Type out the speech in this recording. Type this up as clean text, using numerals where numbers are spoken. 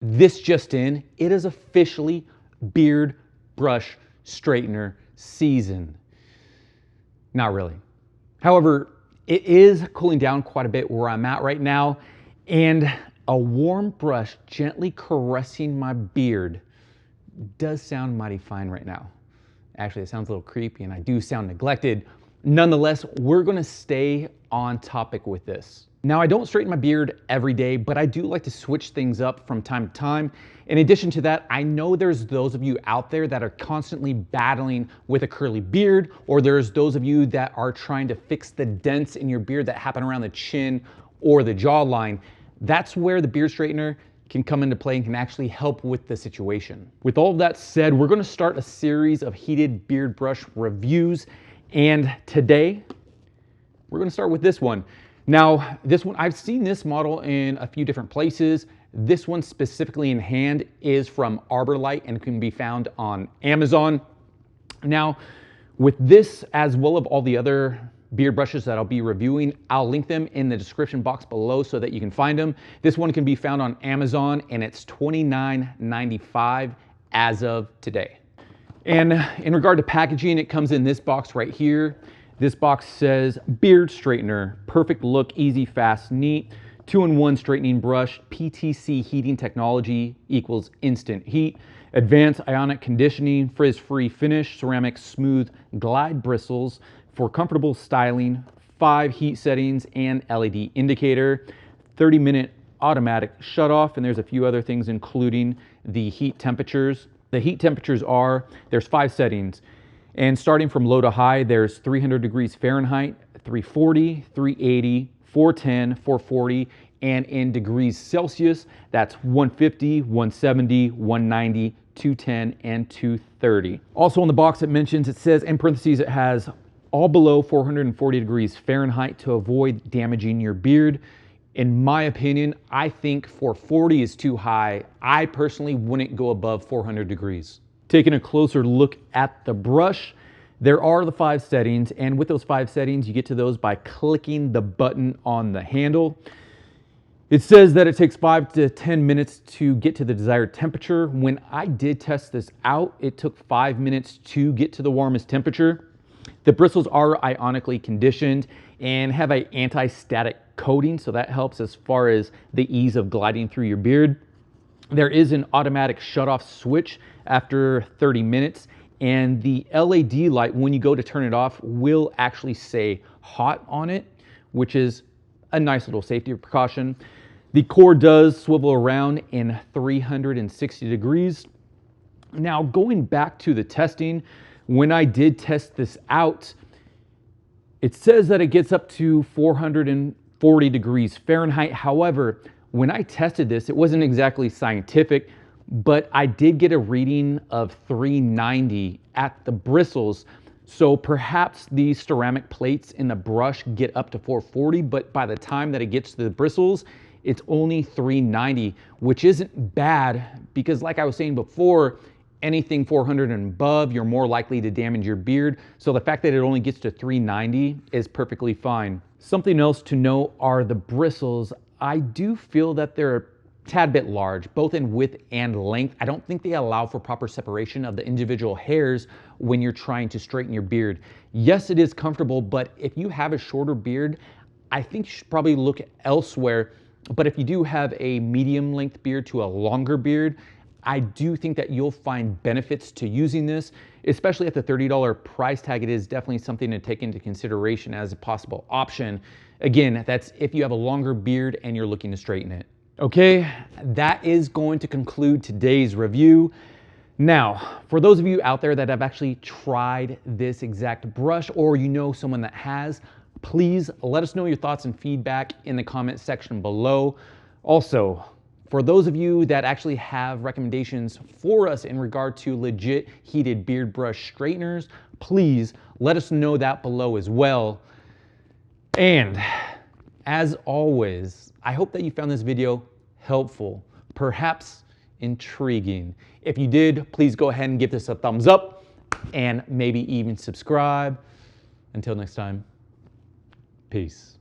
This just in, it is officially beard brush straightener season. Not really. However, it is cooling down quite a bit where I'm at right now, and a warm brush gently caressing my beard does sound mighty fine right now. Actually, it sounds a little creepy and I do sound neglected. Nonetheless, we're gonna stay on topic with this. Now, I don't straighten my beard every day, but I do like to switch things up from time to time. In addition to that, I know there's those of you out there that are constantly battling with a curly beard, or there's those of you that are trying to fix the dents in your beard that happen around the chin or the jawline. That's where the beard straightener can come into play and can actually help with the situation. With all that said, we're gonna start a series of heated beard brush reviews, and today, we're gonna start with this one. Now, this one, I've seen this model in a few different places. This one specifically in hand is from Arborlight and can be found on Amazon. Now, with this, as well as all the other beard brushes that I'll be reviewing, I'll link them in the description box below so that you can find them. This one can be found on Amazon and it's $29.95 as of today. And in regard to packaging, it comes in this box right here. This box says beard straightener, perfect look, easy, fast, neat, 2-in-1 straightening brush, PTC heating technology equals instant heat, advanced ionic conditioning, frizz-free finish, ceramic smooth glide bristles for comfortable styling, 5 heat settings and LED indicator, 30-minute automatic shutoff, and there's a few other things including the heat temperatures. The heat temperatures are, there's 5 settings. And starting from low to high, there's 300 degrees Fahrenheit, 340, 380, 410, 440, and in degrees Celsius, that's 150, 170, 190, 210, and 230. Also in the box it mentions, it says in parentheses, it has all below 440 degrees Fahrenheit to avoid damaging your beard. In my opinion, I think 440 is too high. I personally wouldn't go above 400 degrees. Taking a closer look at the brush, there are the 5 settings, and with those 5 settings, you get to those by clicking the button on the handle. It says that it takes 5 to 10 minutes to get to the desired temperature. When I did test this out, it took 5 minutes to get to the warmest temperature. The bristles are ionically conditioned and have an anti-static coating, so that helps as far as the ease of gliding through your beard. There is an automatic shutoff switch after 30 minutes, and the LED light, when you go to turn it off, will actually say hot on it, which is a nice little safety precaution. The cord does swivel around in 360 degrees. Now, going back to the testing, when I did test this out, it says that it gets up to 440 degrees Fahrenheit. However, when I tested this, it wasn't exactly scientific, but I did get a reading of 390 at the bristles. So perhaps these ceramic plates in the brush get up to 440, but by the time that it gets to the bristles, it's only 390, which isn't bad because like I was saying before, anything 400 and above, you're more likely to damage your beard. So the fact that it only gets to 390 is perfectly fine. Something else to note are the bristles. I do feel that they're a tad bit large, both in width and length. I don't think they allow for proper separation of the individual hairs when you're trying to straighten your beard. Yes, it is comfortable, but if you have a shorter beard, I think you should probably look elsewhere. But if you do have a medium length beard to a longer beard, I do think that you'll find benefits to using this, especially at the $30 price tag. It is definitely something to take into consideration as a possible option. Again, that's if you have a longer beard and you're looking to straighten it. Okay, that is going to conclude today's review. Now, for those of you out there that have actually tried this exact brush, or you know someone that has, please let us know your thoughts and feedback in the comment section below. Also, for those of you that actually have recommendations for us in regard to legit heated beard brush straighteners, please let us know that below as well. And as always, I hope that you found this video helpful, perhaps intriguing. If you did, please go ahead and give this a thumbs up and maybe even subscribe. Until next time, peace.